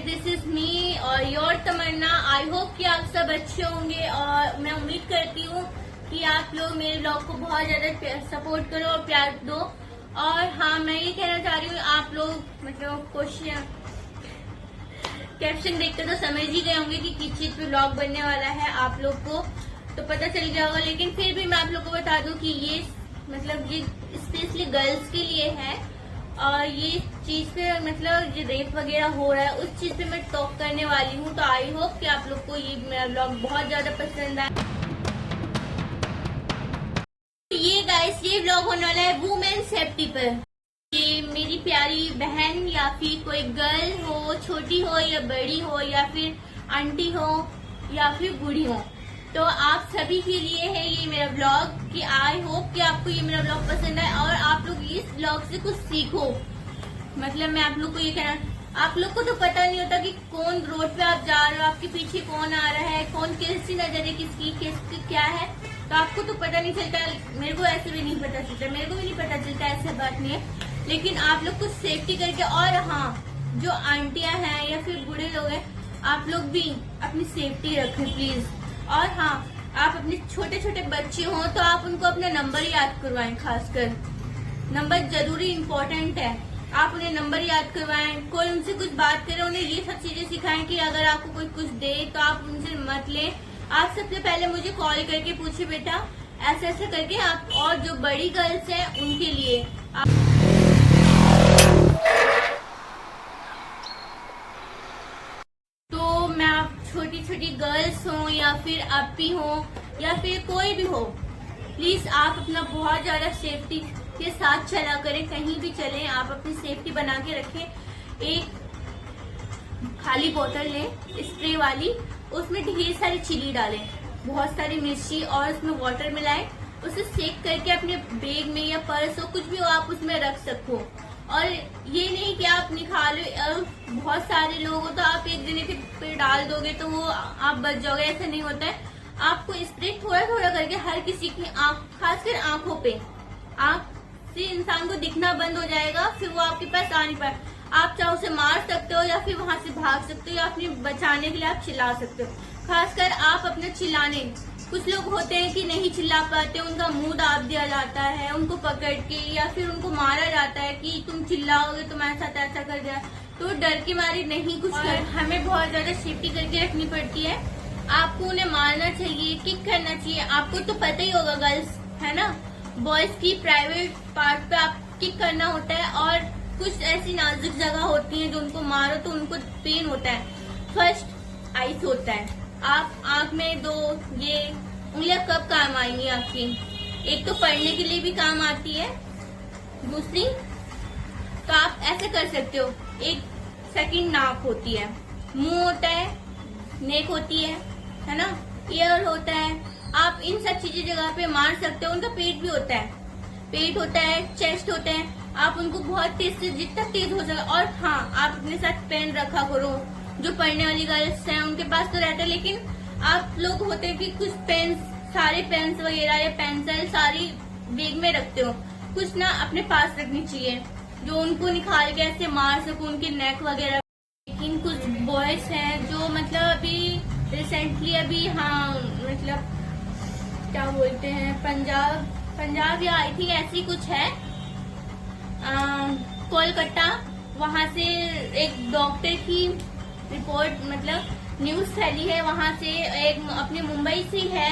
This is me और your Tamannaah. I hope कि आप सब अच्छे होंगे और मैं उम्मीद करती हूँ कि आप लोग मेरे ब्लॉग को बहुत ज्यादा सपोर्ट करो और प्यार दो। और हाँ, मैं ये कहना चाह रही हूँ, आप लोग मतलब क्वेश्चन कैप्शन देखकर तो समझ ही गए होंगे कि किस चीज पे ब्लॉग बनने वाला है, आप लोग को तो पता चल गया होगा। लेकिन फिर भी मैं आप लोग को बता दूं कि ये मतलब ये स्पेशली गर्ल्स के लिए है और ये चीज पे मतलब जो रेप वगैरह हो रहा है उस चीज पे मैं टॉक करने वाली हूँ। तो आई होप कि आप लोग को ये मेरा ब्लॉग बहुत ज्यादा पसंद आए। ये गाइस, ये ब्लॉग होने वाला है वुमेन सेफ्टी पर। ये मेरी प्यारी बहन या फिर कोई गर्ल हो, छोटी हो या बड़ी हो या फिर आंटी हो या फिर बूढ़ी हो, तो आप सभी के लिए है ये मेरा ब्लॉग। कि आई होप कि आपको ये मेरा ब्लॉग पसंद आए और आप लोग इस ब्लॉग से कुछ सीखो। मतलब मैं आप लोग को ये कहना, आप लोग को तो पता नहीं होता कि कौन रोड पे आप जा रहे हो, आपके पीछे कौन आ रहा है, कौन कैसी नजर है किसकी क्या है, तो आपको तो पता नहीं चलता। मेरे को ऐसे भी नहीं पता चलता, मेरे को भी नहीं पता चलता, ऐसा बात नहीं है। लेकिन आप लोग कुछ सेफ्टी करके, और हाँ, जो आंटियां हैं या फिर बूढ़े लोग हैं, आप लोग भी अपनी सेफ्टी रखें प्लीज। और हाँ, आप अपने छोटे छोटे बच्चे हो तो आप उनको अपना नंबर याद करवाएं। खासकर नंबर जरूरी इम्पोर्टेंट है, आप उन्हें नंबर याद करवाएं। कोई उनसे कुछ बात करे, उन्हें ये सब चीजें सिखाएं कि अगर आपको कोई कुछ दे तो आप उनसे मत लें। आप सबसे पहले मुझे कॉल करके पूछे बेटा ऐसे ऐसे करके आप। और जो बड़ी गर्ल्स हैं उनके लिए तो मैं, आप छोटी छोटी गर्ल्स हो या फिर अपी हो या फिर कोई भी हो, प्लीज आप अपना बहुत ज्यादा सेफ्टी के साथ चला करें। कहीं भी चलें आप अपनी सेफ्टी बना के रखें। एक खाली बोतल लें स्प्रे वाली, उसमें ढेर सारी चिली डालें, बहुत सारी मिर्ची, और उसमें वाटर मिलाएं। उसे सेक करके अपने बैग में या पर्स हो, कुछ भी हो, आप उसमें रख सको। और ये नहीं कि आप निकालो, बहुत सारे लोग हो तो आप एक जने के पे डाल दोगे तो वो आप बच जाओगे, ऐसा नहीं होता है। आपको स्प्रे थोड़ा थोड़ा करके हर किसी की आंख, खासकर आंखों पे, आंख से इंसान को दिखना बंद हो जाएगा, फिर वो आपके पास आ नहीं पाए। आप चाहे उसे मार सकते हो या फिर वहां से भाग सकते हो या अपने बचाने के लिए आप चिल्ला सकते हो। खासकर आप अपने चिल्लाने, कुछ लोग होते हैं कि नहीं चिल्ला पाते, उनका मुंह दाब दिया जाता है उनको पकड़ के, या फिर उनको मारा जाता है कि तुम चिल्लाओगे तुम्हारे साथ ऐसा कर दिया, तो डर के मारे नहीं कुछ कर। हमें बहुत ज्यादा सेफ्टी करके रखनी पड़ती है। आपको उन्हें मारना चाहिए, किक करना चाहिए। आपको तो पता ही होगा गर्ल्स है ना, बॉयज की प्राइवेट पार्ट पे आप किक करना होता है, और कुछ ऐसी नाजुक जगह होती है जो उनको मारो तो उनको पेन होता है। फर्स्ट आइस होता है। आप आंख में दो, ये उंगलियां कब काम आएंगी आपकी? एक तो पढ़ने के लिए भी काम आती है, दूसरी तो आप ऐसे कर सकते हो। एक सेकंड नाक होती है, मुंह होता है, नेक होती है ना, ईयर होता है। आप इन सब चीजें जगह पे मार सकते हो। उनका पेट भी होता है, पेट होता है, चेस्ट होता है। आप उनको बहुत तेज से, जितना तेज हो सके। और हाँ, आप अपने साथ पेन रखा करो। जो पढ़ने वाली गर्ल्स हैं उनके पास तो रहता है, लेकिन आप लोग होते हैं कि कुछ पेन्स, सारे पेन्स वगैरह या पेंसिल सारी बैग में रखते हो, कुछ ना अपने पास रखनी चाहिए जो उनको निकाल के ऐसे मार सको, उनके नेक वगैरह। लेकिन कुछ बॉयज हैं जो मतलब अभी रिसेंटली अभी, हाँ मतलब क्या बोलते हैं, पंजाब या आई थिंक ऐसी कुछ है, कोलकाता, वहां से एक डॉक्टर की रिपोर्ट मतलब न्यूज फैली है। वहां से एक अपने मुंबई से है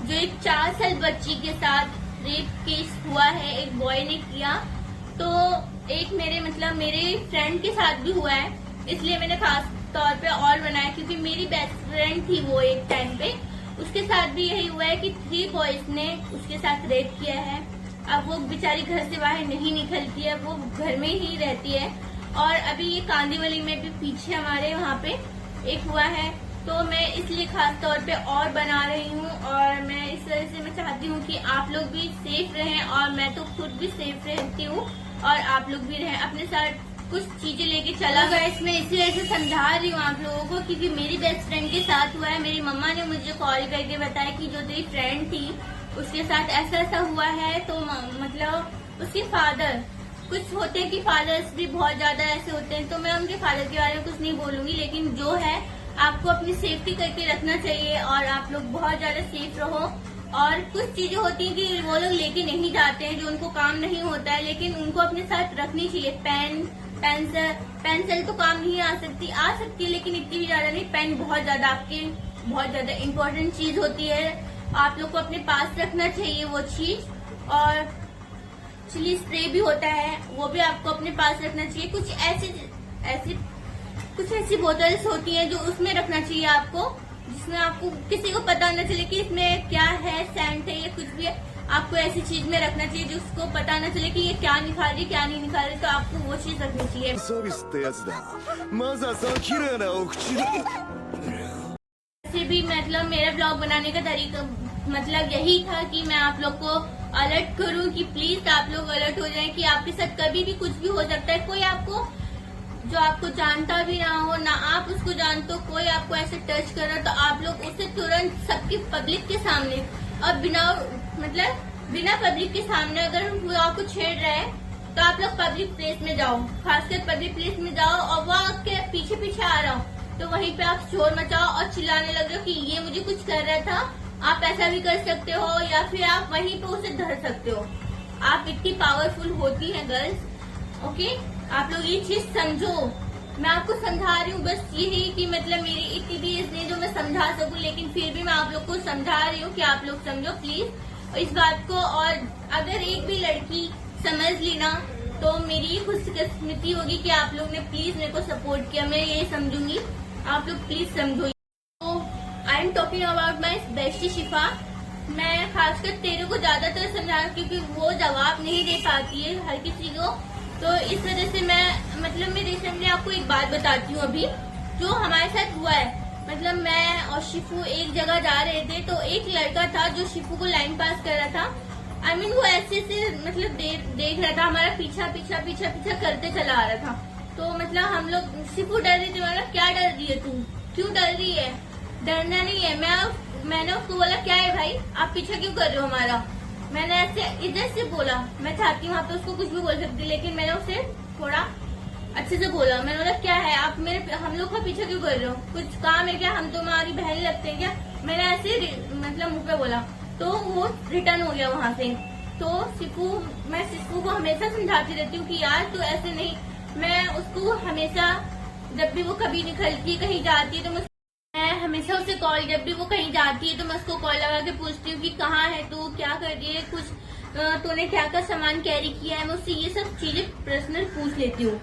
जो एक 4 साल बच्ची के साथ रेप केस हुआ है, एक बॉय ने किया। तो एक मेरे फ्रेंड के साथ भी हुआ है, इसलिए मैंने खास तौर पे और बनाया क्योंकि मेरी बेस्ट फ्रेंड थी वो एक टाइम पे, उसके साथ भी यही हुआ है कि 3 बॉयज ने उसके साथ रेप किया है। अब वो बेचारी घर से बाहर नहीं निकलती है, वो घर में ही रहती है। और अभी ये कांदीवली में भी पीछे हमारे वहाँ पे एक हुआ है, तो मैं इसलिए खास तौर पे और बना रही हूँ। और मैं इस तरह से मैं चाहती हूँ कि आप लोग भी सेफ रहें, और मैं तो खुद भी सेफ रहती हूँ और आप लोग भी रहें। अपने साथ कुछ चीजें लेके चला गया, इसमें इसी वजह से समझा रही हूँ आप लोगों को क्योंकि मेरी बेस्ट फ्रेंड के साथ हुआ है। मेरी मम्मा ने मुझे कॉल करके बताया कि जो तेरी फ्रेंड थी उसके साथ ऐसा ऐसा हुआ है। तो मतलब उसके फादर, कुछ होते हैं कि फादर्स भी बहुत ज्यादा ऐसे होते हैं, तो मैं उनके फादर के बारे में कुछ नहीं बोलूंगी, लेकिन जो है आपको अपनी सेफ्टी करके रखना चाहिए और आप लोग बहुत ज्यादा सेफ रहो। और कुछ चीजें होती हैं कि वो लोग लेके नहीं जाते हैं, जो उनको काम नहीं होता है, लेकिन उनको अपने साथ रखनी चाहिए। पेन, पेंसिल तो काम नहीं आ सकती है, लेकिन इतनी भी ज्यादा नहीं। पेन बहुत ज्यादा आपके बहुत ज्यादा इम्पोर्टेंट चीज होती है, आप लोग को अपने पास रखना चाहिए वो चीज। और चिली स्प्रे भी होता है, वो भी आपको अपने पास रखना चाहिए। कुछ ऐसी बोतल्स होती हैं जो उसमें रखना चाहिए आपको, जिसमें आपको किसी को पता न चले कि इसमें क्या है, सेंट है या कुछ भी है। आपको ऐसी चीज में रखना चाहिए जिसको पता न चले कि ये क्या निकाल रही क्या नहीं निकाल रही, तो आपको वो चीज रखनी चाहिए। वैसे भी मतलब मेरा ब्लॉग बनाने का तरीका मतलब यही था कि मैं आप लोग को अलर्ट करूं कि प्लीज आप लोग अलर्ट हो जाएं कि आपके साथ कभी भी कुछ भी हो सकता है। कोई आपको जो आपको जानता भी ना हो, ना आप उसको जानते हो, कोई आपको ऐसे टच कर रहा, तो आप लोग उसे तुरंत सबकी पब्लिक के सामने और बिना पब्लिक के सामने अगर वो आपको छेड़ रहे हैं तो आप लोग पब्लिक प्लेस में जाओ, खासकर पब्लिक प्लेस में जाओ और वो आपके पीछे पीछे आ रहा हो तो वहीं पे आप शोर मचाओ और चिल्लाने लग जाओ कि ये मुझे कुछ कर रहा था। आप ऐसा भी कर सकते हो या फिर आप वहीं पे उसे धर सकते हो। आप इतनी पावरफुल होती हैं गर्ल्स, ओके। आप लोग ये चीज समझो, मैं आपको समझा रही हूँ बस यही कि मतलब मेरी इतनी भी एज नहीं जो मैं समझा सकूं, लेकिन फिर भी मैं आप लोग को समझा रही हूँ कि आप लोग समझो प्लीज इस बात को। और अगर एक भी लड़की समझ ली ना तो मेरी खुशकिस्मती होगी कि आप लोग ने प्लीज मेरे को सपोर्ट किया, मैं ये समझूंगी। आप लोग प्लीज समझो। तो I am talking about my bestie शिफा। मैं खासकर तेरे को ज्यादातर समझा क्योंकि वो जवाब नहीं दे पाती है हर किसी को, तो इस वजह से मैं रिसेंटली आपको एक बात बताती हूँ अभी जो हमारे साथ हुआ है। मतलब मैं और शिफू एक जगह जा रहे थे, तो एक लड़का था जो शिफू को लाइन पास कर रहा था। वो ऐसे से मतलब देख रहा था, हमारा पीछा करते चला आ रहा था। तो मतलब हम लोग, शिफू डर रही थी, मतलब क्या डर रही है तू, क्यों डर रही है, डरना नहीं है। मैंने उसको बोला क्या है भाई, आप पीछा क्यों कर रहे हो हमारा। मैंने ऐसे इज्जत से बोला, मैं चाहती हूँ आप तो उसको कुछ भी बोल सकती, लेकिन मैंने उसे थोड़ा अच्छे से बोला। मैंने बोला क्या है आप हम लोग का पीछा क्यों कर रहे हो, कुछ काम है क्या, हम तुम्हारी बहन लगते हैं क्या। मैंने ऐसे मतलब मुंह पे बोला, तो वो रिटर्न हो गया वहां से। तो मैं शिफू को हमेशा समझाती रहती हूँ कि यार तू ऐसे नहीं। मैं उसको हमेशा जब भी वो कभी निकलती कहीं जाती है तो मैं हमेशा उसे कॉल, जब भी वो कहीं जाती है तो मैं उसको कॉल लगा के पूछती हूँ कि कहाँ है तू, क्या कर रही है, कुछ तूने क्या क्या सामान कैरी किया है। मैं उससे ये सब चीजें पर्सनल पूछ लेती हूँ,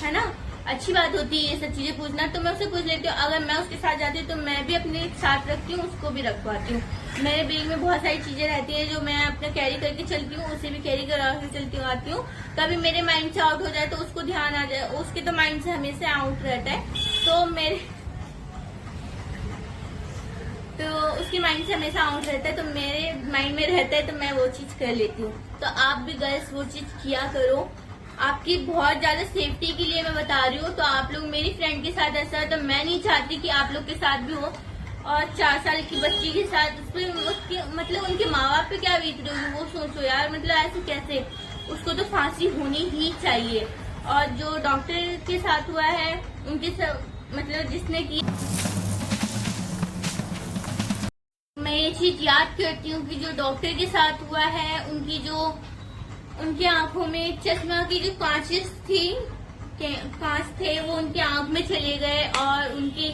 है ना। अच्छी बात होती है ये सब चीजें पूछना, तो मैं उससे पूछ लेती हूँ। अगर मैं उसके साथ जाती हूँ तो मैं भी अपने साथ रखती हूँ, उसको भी रखवाती हूँ। मेरे बैग में बहुत सारी चीजें रहती हैं जो मैं अपना कैरी करके चलती हूँ, उसे भी कैरी करा के चलती हूँ आती हूँ। कभी मेरे माइंड से आउट हो जाए तो उसको ध्यान आ जाए, उसके तो माइंड से हमेशा आउट रहता है, तो उसके माइंड से हमेशा आउट रहता है, तो मेरे माइंड में रहता है, तो मैं वो चीज कर लेती हूँ। तो आप भी गर्ल्स वो चीज किया करो, आपकी बहुत ज्यादा सेफ्टी के लिए मैं बता रही हूँ। तो आप लोग, मेरी फ्रेंड के साथ ऐसा है तो मैं नहीं चाहती कि आप लोग के साथ भी हो। और 4 साल की बच्ची के साथ उसके मतलब उनके माँ बाप पे क्या बीत रही होगी वो सोचो यार, मतलब ऐसे कैसे। उसको तो फांसी होनी ही चाहिए। और जो डॉक्टर के साथ हुआ है उनके मतलब जिसने की, मैं ये चीज याद करती हूँ कि जो डॉक्टर के साथ हुआ है उनकी आंखों में चश्मा की जो कांच थे वो उनकी आंख में चले गए और उनकी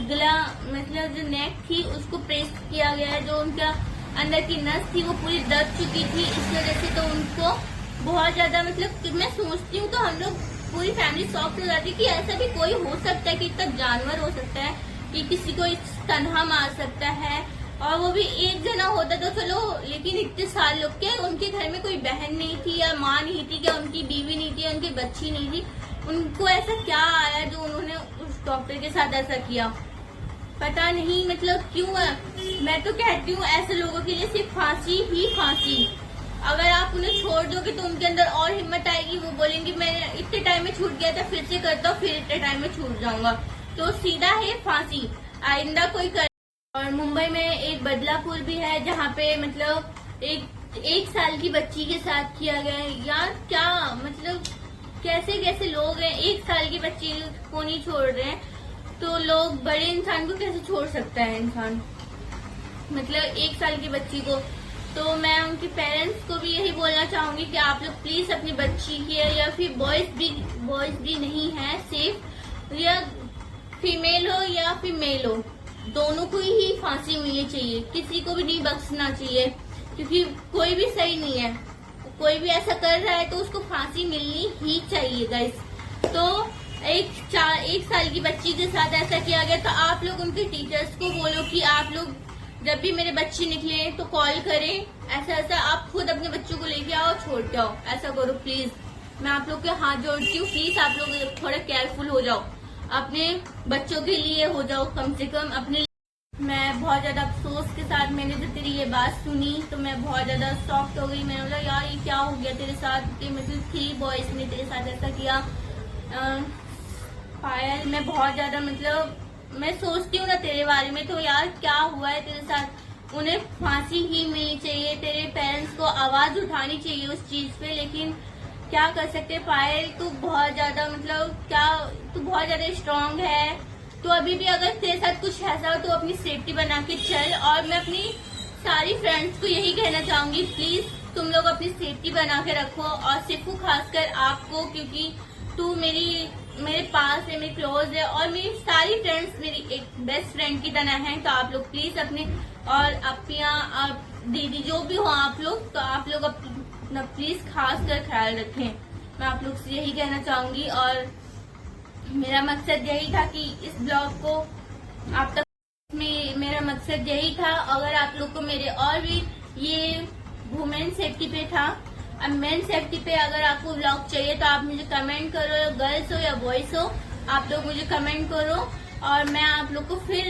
गला मतलब जो नेक थी उसको प्रेस किया गया, जो उनका अंदर की नस थी वो पूरी दब चुकी थी। इस वजह से तो उनको बहुत ज्यादा मतलब मैं सोचती हूँ तो हम लोग पूरी फैमिली शॉक हो जाती है कि ऐसा भी कोई हो सकता है कि इतना जानवर हो सकता है कि किसी को इस तनहा मार सकता है। और वो भी एक जना होता तो चलो, लेकिन इतने साल लोग के उनके घर में कोई बहन नहीं थी या माँ नहीं थी, क्या उनकी बीवी नहीं थी, उनकी बच्ची नहीं थी, उनको ऐसा क्या आया जो उन्होंने उस डॉक्टर के साथ ऐसा किया, पता नहीं मतलब क्यों है। मैं तो कहती हूँ ऐसे लोगों के लिए सिर्फ फांसी ही फांसी। अगर आप उन्हें छोड़ दोगे तो उनके अंदर और हिम्मत आएगी, वो बोलेंगे मैं इतने टाइम में छूट गया था फिर से करता हूँ, फिर इतने टाइम में छूट जाऊंगा। तो सीधा है फांसी, आइंदा कोई कर और मुंबई में एक बदलापुर भी है जहाँ पे मतलब एक साल की बच्ची के साथ किया गया है। यार क्या मतलब कैसे कैसे लोग हैं, 1 साल की बच्ची को नहीं छोड़ रहे हैं तो लोग बड़े इंसान को कैसे छोड़ सकता है इंसान, मतलब 1 साल की बच्ची को। तो मैं उनके पेरेंट्स को भी यही बोलना चाहूंगी कि आप लोग प्लीज अपनी बच्ची की या फिर बॉयज भी नहीं है सेफ, या फीमेल हो या फिर मेल हो, दोनों को ही फांसी मिलनी चाहिए, किसी को भी नहीं बख्शना चाहिए, क्योंकि कोई भी सही नहीं है। कोई भी ऐसा कर रहा है तो उसको फांसी मिलनी ही चाहिए गाइस। तो एक साल की बच्ची के साथ ऐसा किया गया, तो आप लोग उनके टीचर्स को बोलो कि आप लोग जब भी मेरे बच्चे निकले तो कॉल करें, ऐसा आप खुद अपने बच्चों को लेके आओ, छोड़ के आओ, ऐसा करो प्लीज। मैं आप लोग के हाथ जोड़ती हूँ, प्लीज आप लोग थोड़ा केयरफुल हो जाओ, अपने बच्चों के लिए हो जाओ कम से कम अपने। मैं बहुत ज्यादा अफसोस के साथ मैंने जब तेरी ये बात सुनी तो मैं बहुत ज्यादा शॉक्ड हो गई। मैंने बोला यार ये क्या हो गया तेरे साथ, कि मतलब 3 बॉयज ने तेरे साथ ऐसा किया। पायल, मैं बहुत ज्यादा मतलब मैं सोचती हूँ ना तेरे बारे में, तो यार क्या हुआ है तेरे साथ, उन्हें फांसी ही मिलनी चाहिए, तेरे पेरेंट्स को आवाज उठानी चाहिए उस चीज पे। लेकिन क्या कर सकते पायल, तू बहुत ज्यादा मतलब तू बहुत ज्यादा स्ट्रांग है। तो अभी भी अगर तेरे साथ कुछ ऐसा हो तो अपनी सेफ्टी बना के चल। और मैं अपनी सारी फ्रेंड्स को यही कहना चाहूंगी, प्लीज तुम लोग अपनी सेफ्टी बना के रखो, और सिर्फ खासकर आपको, क्योंकि तू मेरे पास है, मेरी क्लोज है, और मेरी सारी फ्रेंड्स मेरी एक बेस्ट फ्रेंड की तरह हैं। तो आप लोग प्लीज अपने, और अपियाँ और दीदी जो भी हो आप लोग, तो आप लोग अपना प्लीज खास कर ख्याल रखें। मैं आप लोग से यही कहना चाहूंगी, और मेरा मकसद यही था कि इस ब्लॉग को आप तक मेरा मकसद यही था। अगर आप लोग को मेरे और भी ये वुमेन सेफ्टी पे था, अब मेन सेफ्टी पे अगर आपको ब्लॉग चाहिए तो आप मुझे कमेंट करो, गर्ल्स हो या बॉयज हो, आप लोग मुझे कमेंट करो, और मैं आप लोग को फिर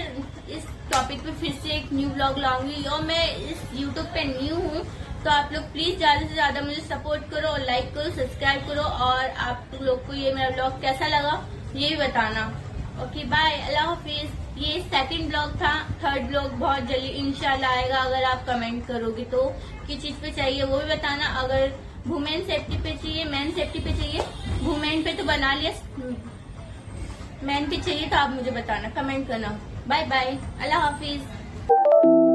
इस टॉपिक पे फिर से एक न्यू ब्लॉग लाऊंगी। और मैं इस यूट्यूब पे न्यू हूँ, तो आप लोग प्लीज ज्यादा से ज्यादा मुझे सपोर्ट करो, और लाइक करो, सब्सक्राइब करो, और आप लोग को ये मेरा ब्लॉग कैसा लगा ये भी बताना। ओके बाय, अल्लाह हाफिज। ये 2nd ब्लॉग था, 3rd ब्लॉग बहुत जल्दी इंशाल्लाह आएगा। अगर आप कमेंट करोगे तो किस चीज पे चाहिए वो भी बताना। अगर वुमेन सेफ्टी पे चाहिए, मेन सेफ्टी पे चाहिए, वुमेन पे तो बना लिया, मेन पे चाहिए तो आप मुझे बताना, कमेंट करना। बाय बाय, अल्लाह हाफिज।